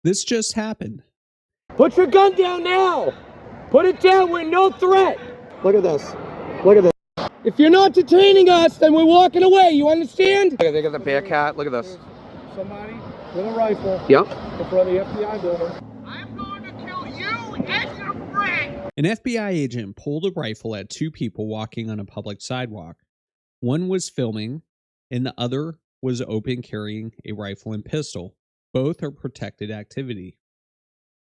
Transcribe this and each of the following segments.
This just happened. Put your gun down now. Put it down. We're no threat. Look at this. Look at this. If you're not detaining us, then we're walking away. You understand? Look at, they got the bear cat. Look at this. Somebody with a rifle. Yep. In front of the FBI building. I'm going to kill you and your friend. An FBI agent pulled a rifle at two people walking on a public sidewalk. One was filming, and the other was open carrying a rifle and pistol. Both are protected activity.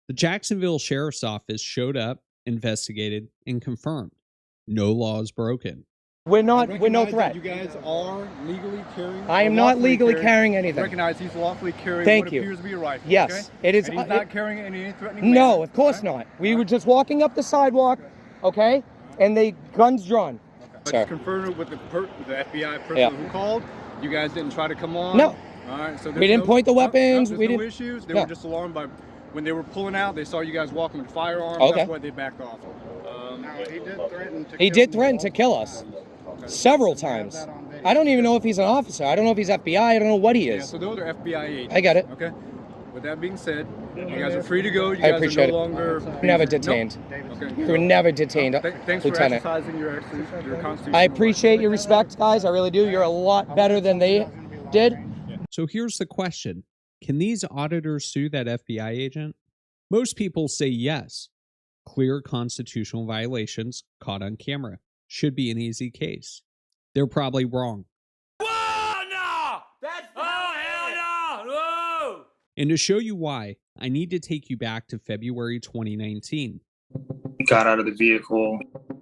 The Jacksonville Sheriff's Office showed up, investigated, and confirmed no laws broken. We're no threat. You guys are legally carrying. I am not legally carrying anything. Recognize he's lawfully carrying Thank what you. appears to be a rifle. Yes, okay? it is. And he's not carrying any threatening. No, manner, of course not. We were just walking up the sidewalk, okay, and the guns drawn. Okay. Let's confirm it with the FBI person who called. You guys didn't try to come on. No. All right. So we didn't point the weapons. No, we no didn't. issues. They were just alarmed by when they were pulling out. They saw you guys walking with firearms. Okay. That's why they backed off. He did threaten to kill us. Several times. I don't even know if he's an officer. I don't know if he's FBI. I don't know what he is. Yeah, so those are FBI agents. I got it. Okay. With that being said, you guys are free to go. You I guys appreciate are no longer never detained. Nope. Okay. We were never detained, Thanks for Lieutenant. exercising your constitutional I appreciate your respect, guys. I really do. You're a lot better than they did. So here's the question. Can these auditors sue that FBI agent? Most people say yes. Clear constitutional violations caught on camera. Should be an easy case. They're probably wrong. Whoa, no! That's hell no! Whoa! And to show you why, I need to take you back to February 2019. He got out of the vehicle.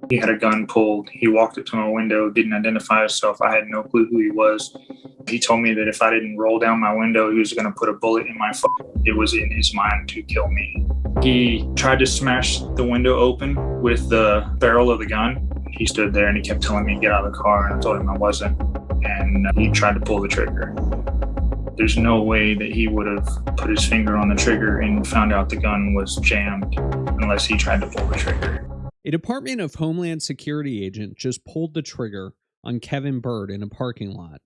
He had a gun pulled. He walked up to my window, didn't identify himself. I had no clue who he was. He told me that if I didn't roll down my window, he was going to put a bullet in my foot. It was in his mind to kill me. He tried to smash the window open with the barrel of the gun. He stood there and he kept telling me to get out of the car, and I told him I wasn't. And he tried to pull the trigger. There's no way that he would have put his finger on the trigger and found out the gun was jammed unless he tried to pull the trigger. A Department of Homeland Security agent just pulled the trigger on Kevin Byrd in a parking lot.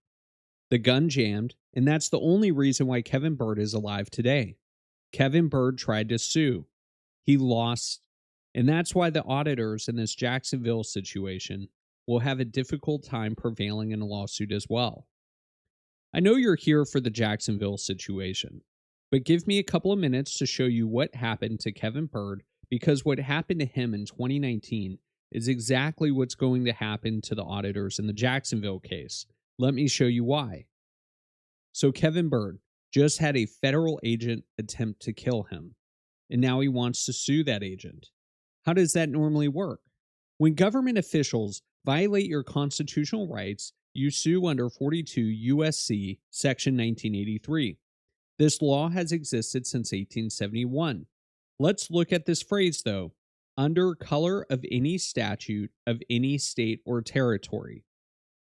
The gun jammed, and that's the only reason why Kevin Byrd is alive today. Kevin Byrd tried to sue. He lost, and that's why the auditors in this Jacksonville situation will have a difficult time prevailing in a lawsuit as well. I know you're here for the Jacksonville situation, but give me a couple of minutes to show you what happened to Kevin Byrd, because what happened to him in 2019 is exactly what's going to happen to the auditors in the Jacksonville case. Let me show you why. So Kevin Byrd just had a federal agent attempt to kill him, and now he wants to sue that agent. How does that normally work? When government officials violate your constitutional rights, you sue under 42 U.S.C. Section 1983. This law has existed since 1871. Let's look at this phrase, though. Under color of any statute of any state or territory.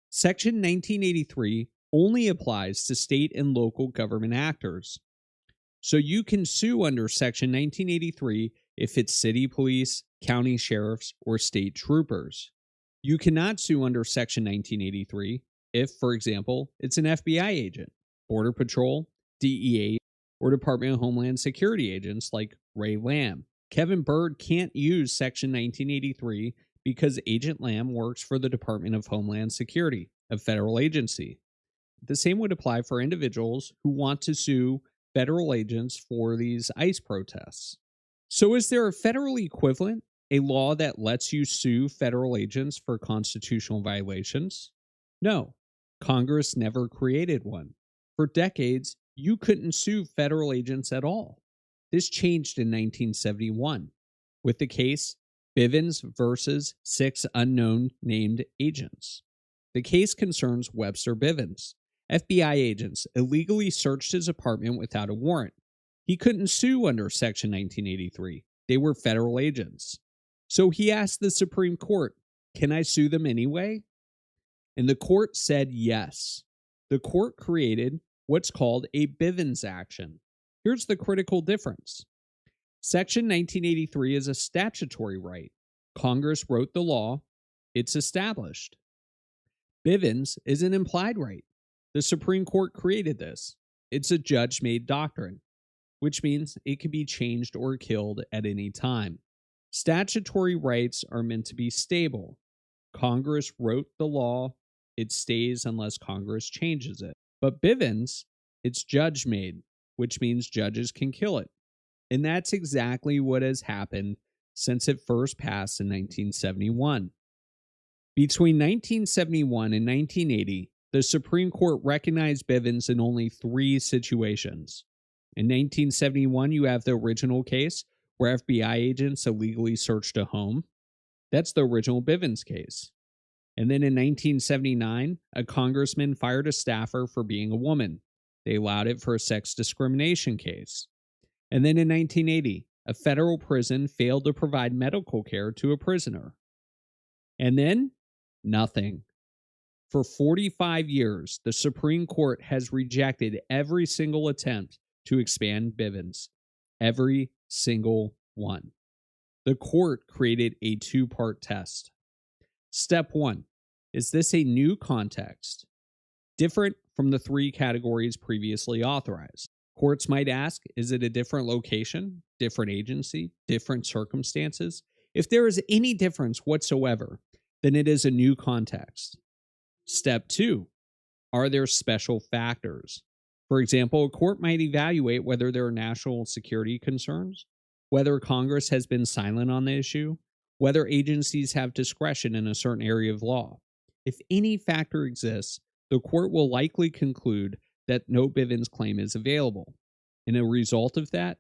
Section 1983 only applies to state and local government actors. So you can sue under Section 1983 if it's city police, county sheriffs, or state troopers. You cannot sue under Section 1983 if, for example, it's an FBI agent, Border Patrol, DEA, or Department of Homeland Security agents like Ray Lamb. Kevin Byrd can't use Section 1983 because Agent Lamb works for the Department of Homeland Security, a federal agency. The same would apply for individuals who want to sue federal agents for these ICE protests. So is there a federal equivalent, a law that lets you sue federal agents for constitutional violations? No, Congress never created one. For decades, you couldn't sue federal agents at all. This changed in 1971 with the case Bivens versus 6 unknown named agents. The case concerns Webster Bivens. FBI agents illegally searched his apartment without a warrant. He couldn't sue under Section 1983. They were federal agents. So he asked the Supreme Court, can I sue them anyway? And the court said yes. The court created what's called a Bivens action. Here's the critical difference. Section 1983 is a statutory right. Congress wrote the law. It's established. Bivens is an implied right. The Supreme Court created this. It's a judge-made doctrine. which means it can be changed or killed at any time. Statutory rights are meant to be stable. Congress wrote the law, it stays unless Congress changes it. But Bivens, it's judge made, which means judges can kill it. And that's exactly what has happened since it first passed in 1971. Between 1971 and 1980, the Supreme Court recognized Bivens in only 3 situations. In 1971, you have the original case where FBI agents illegally searched a home. That's the original Bivens case. And then in 1979, a congressman fired a staffer for being a woman. They allowed it for a sex discrimination case. And then in 1980, a federal prison failed to provide medical care to a prisoner. And then, nothing. For 45 years, the Supreme Court has rejected every single attempt to expand Bivens. Every single one. The court created a 2-part test. Step 1. Is this a new context? Different from the 3 categories previously authorized. Courts might ask, is it a different location, different agency, different circumstances? If there is any difference whatsoever, then it is a new context. Step 2. Are there special factors? For example, a court might evaluate whether there are national security concerns, whether Congress has been silent on the issue, whether agencies have discretion in a certain area of law. If any factor exists, the court will likely conclude that no Bivens claim is available. And a result of that,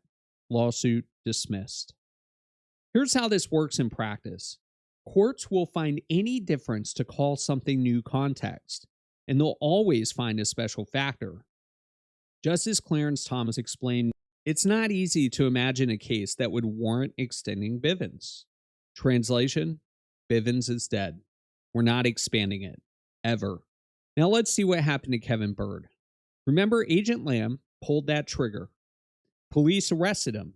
lawsuit dismissed. Here's how this works in practice. Courts will find any difference to call something new context, and they'll always find a special factor. Justice Clarence Thomas explained, it's not easy to imagine a case that would warrant extending Bivens. Translation, Bivens is dead. We're not expanding it. Ever. Now let's see what happened to Kevin Byrd. Remember, Agent Lamb pulled that trigger. Police arrested him.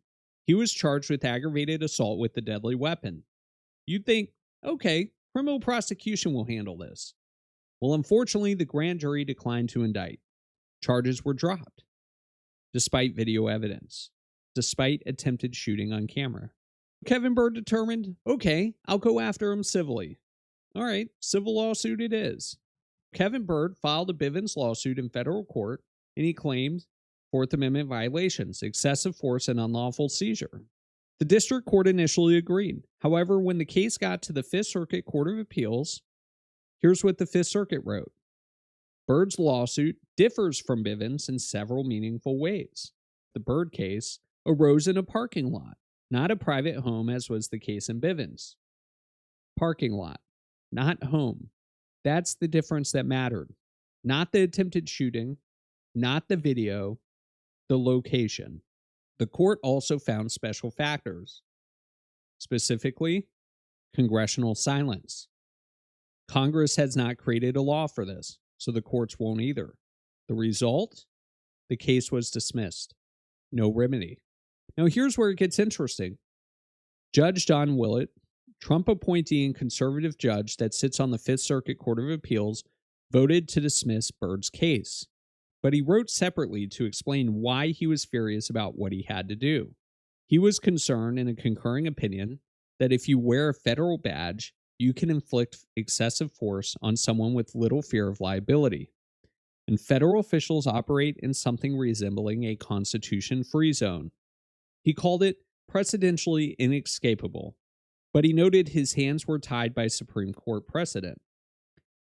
He was charged with aggravated assault with a deadly weapon. You'd think, okay, criminal prosecution will handle this. Well, unfortunately, the grand jury declined to indict. Charges were dropped, despite video evidence, despite attempted shooting on camera. Kevin Byrd determined, okay, I'll go after him civilly. All right, civil lawsuit it is. Kevin Byrd filed a Bivens lawsuit in federal court, and he claimed Fourth Amendment violations, excessive force, and unlawful seizure. The district court initially agreed. However, when the case got to the Fifth Circuit Court of Appeals, here's what the Fifth Circuit wrote. Byrd's lawsuit differs from Bivens in several meaningful ways. The Byrd case arose in a parking lot, not a private home as was the case in Bivens. Parking lot, not home. That's the difference that mattered. Not the attempted shooting, not the video, the location. The court also found special factors, specifically congressional silence. Congress has not created a law for this, so the courts won't either. The result? The case was dismissed. No remedy. Now here's where it gets interesting. Judge Don Willett, Trump appointee and conservative judge that sits on the Fifth Circuit Court of Appeals, voted to dismiss Byrd's case. But he wrote separately to explain why he was furious about what he had to do. He was concerned in a concurring opinion that if you wear a federal badge, you can inflict excessive force on someone with little fear of liability. And federal officials operate in something resembling a constitution-free zone. He called it precedentially inescapable, but he noted his hands were tied by Supreme Court precedent.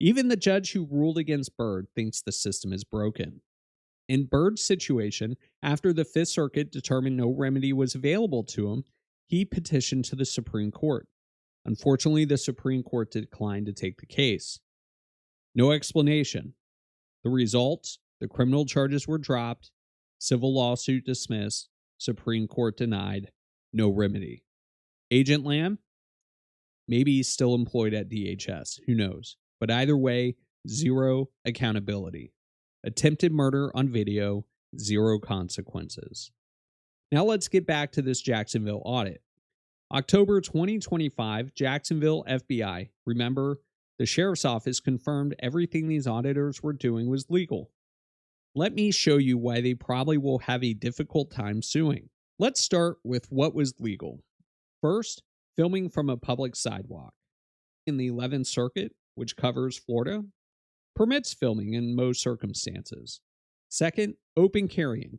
Even the judge who ruled against Byrd thinks the system is broken. In Byrd's situation, after the Fifth Circuit determined no remedy was available to him, he petitioned to the Supreme Court. Unfortunately, the Supreme Court declined to take the case. No explanation. The result, the criminal charges were dropped, civil lawsuit dismissed, Supreme Court denied, no remedy. Agent Lamb? Maybe he's still employed at DHS, who knows? But either way, zero accountability. Attempted murder on video, zero consequences. Now let's get back to this Jacksonville audit. October 2025, Jacksonville FBI. Remember, the sheriff's office confirmed everything these auditors were doing was legal. Let me show you why they probably will have a difficult time suing. Let's start with what was legal. First, filming from a public sidewalk. In the 11th Circuit, which covers Florida, permits filming in most circumstances. Second, open carrying.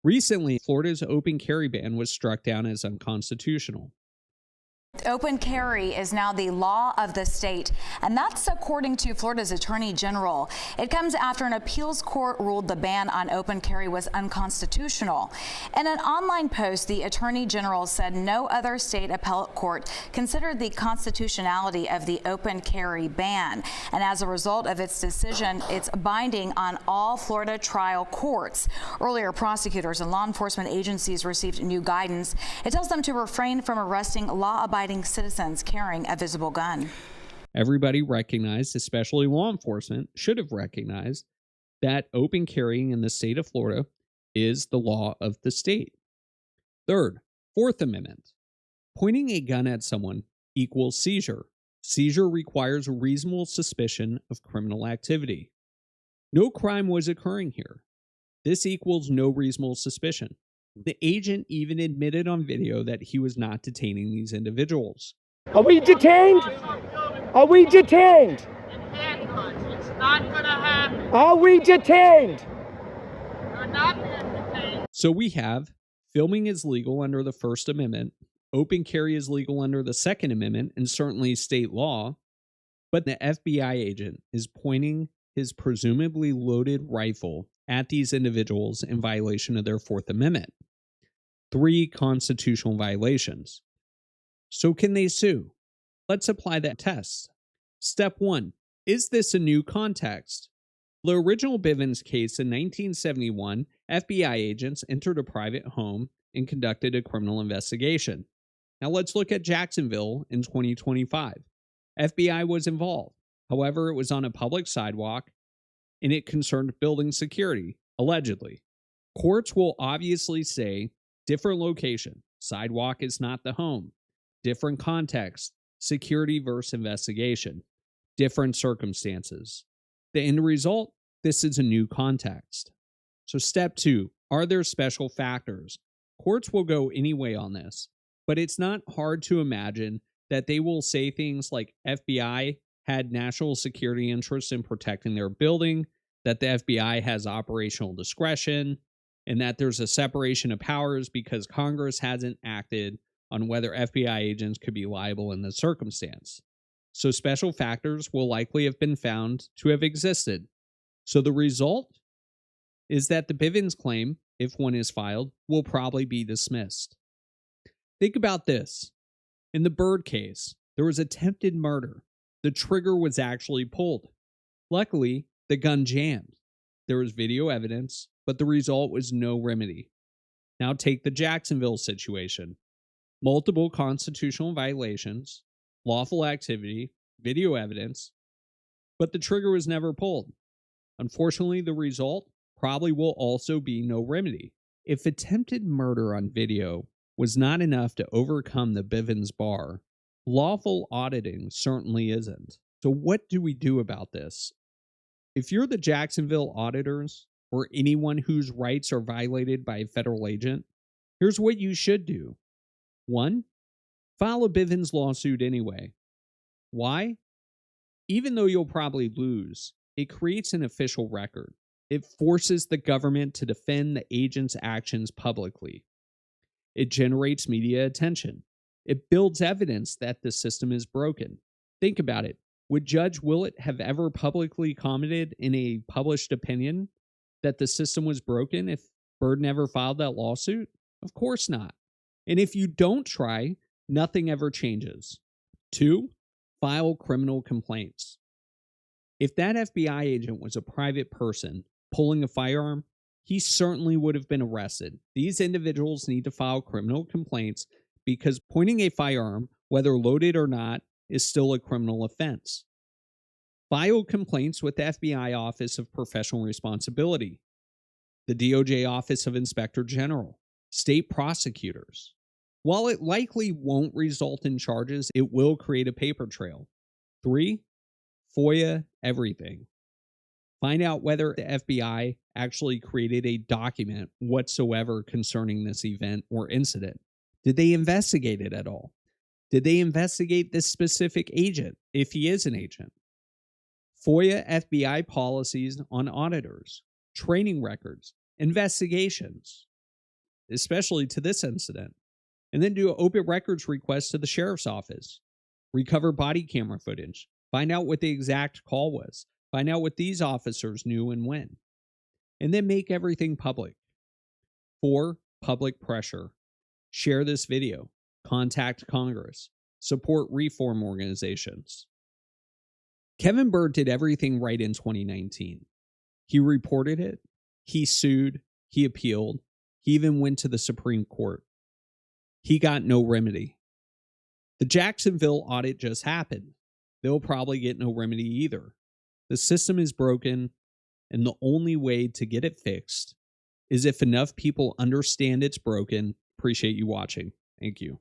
Recently, Florida's open carry ban was struck down as unconstitutional. Open carry is now the law of the state, and that's according to Florida's Attorney General. It comes after an appeals court ruled the ban on open carry was unconstitutional. In an online post, the Attorney General said no other state appellate court considered the constitutionality of the open carry ban, and as a result of its decision, it's binding on all Florida trial courts. Earlier, prosecutors and law enforcement agencies received new guidance. It tells them to refrain from arresting law-abiding citizens carrying a visible gun. Everybody recognized, especially law enforcement, should have recognized that open carrying in the state of Florida is the law of the state. Third, Fourth Amendment. Pointing a gun at someone equals seizure. Seizure requires reasonable suspicion of criminal activity. No crime was occurring here. This equals no reasonable suspicion. The agent even admitted on video that he was not detaining these individuals. Are we detained? Are we detained? It's not gonna happen. Are we detained? You're not being detained. So we have filming is legal under the First Amendment, open carry is legal under the Second Amendment, and certainly state law, but the FBI agent is pointing his presumably loaded rifle at these individuals in violation of their Fourth Amendment. 3 constitutional violations. So can they sue? Let's apply that test. Step 1. Is this a new context? The original Bivens case in 1971, FBI agents entered a private home and conducted a criminal investigation. Now let's look at Jacksonville in 2025. FBI was involved. However, it was on a public sidewalk and it concerned building security, allegedly. Courts will obviously say different location, sidewalk is not the home, different context, security versus investigation, different circumstances. The end result, this is a new context. So step 2, are there special factors? Courts will go any way on this, but it's not hard to imagine that they will say things like FBI had national security interests in protecting their building, that the FBI has operational discretion, and that there's a separation of powers because Congress hasn't acted on whether FBI agents could be liable in this circumstance. So special factors will likely have been found to have existed. So the result is that the Bivens claim, if one is filed, will probably be dismissed. Think about this. In the Byrd case, there was attempted murder. The trigger was actually pulled. Luckily, the gun jammed. There was video evidence, but the result was no remedy. Now take the Jacksonville situation. Multiple constitutional violations, lawful activity, video evidence, but the trigger was never pulled. Unfortunately, the result probably will also be no remedy. If attempted murder on video was not enough to overcome the Bivens bar, lawful auditing certainly isn't. So what do we do about this? If you're the Jacksonville auditors, or anyone whose rights are violated by a federal agent, here's what you should do. 1. File a Bivens lawsuit anyway. Why? Even though you'll probably lose, it creates an official record. It forces the government to defend the agent's actions publicly. It generates media attention. It builds evidence that the system is broken. Think about it. Would Judge Willett have ever publicly commented in a published opinion that the system was broken if Byrd never filed that lawsuit? Of course not. And if you don't try, nothing ever changes. 2, file criminal complaints. If that FBI agent was a private person pulling a firearm, he certainly would have been arrested. These individuals need to file criminal complaints because pointing a firearm, whether loaded or not, is still a criminal offense. File complaints with the FBI Office of Professional Responsibility, the DOJ Office of Inspector General, state prosecutors. While it likely won't result in charges, it will create a paper trail. 3, FOIA everything. Find out whether the FBI actually created a document whatsoever concerning this event or incident. Did they investigate it at all? Did they investigate this specific agent, if he is an agent? FOIA FBI policies on auditors, training records, investigations, especially to this incident. And then do an open records request to the sheriff's office. Recover body camera footage. Find out what the exact call was. Find out what these officers knew and when. And then make everything public. 4, public pressure. Share this video. Contact Congress. Support reform organizations. Kevin Byrd did everything right in 2019. He reported it. He sued. He appealed. He even went to the Supreme Court. He got no remedy. The Jacksonville audit just happened. They'll probably get no remedy either. The system is broken, and the only way to get it fixed is if enough people understand it's broken. Appreciate you watching. Thank you.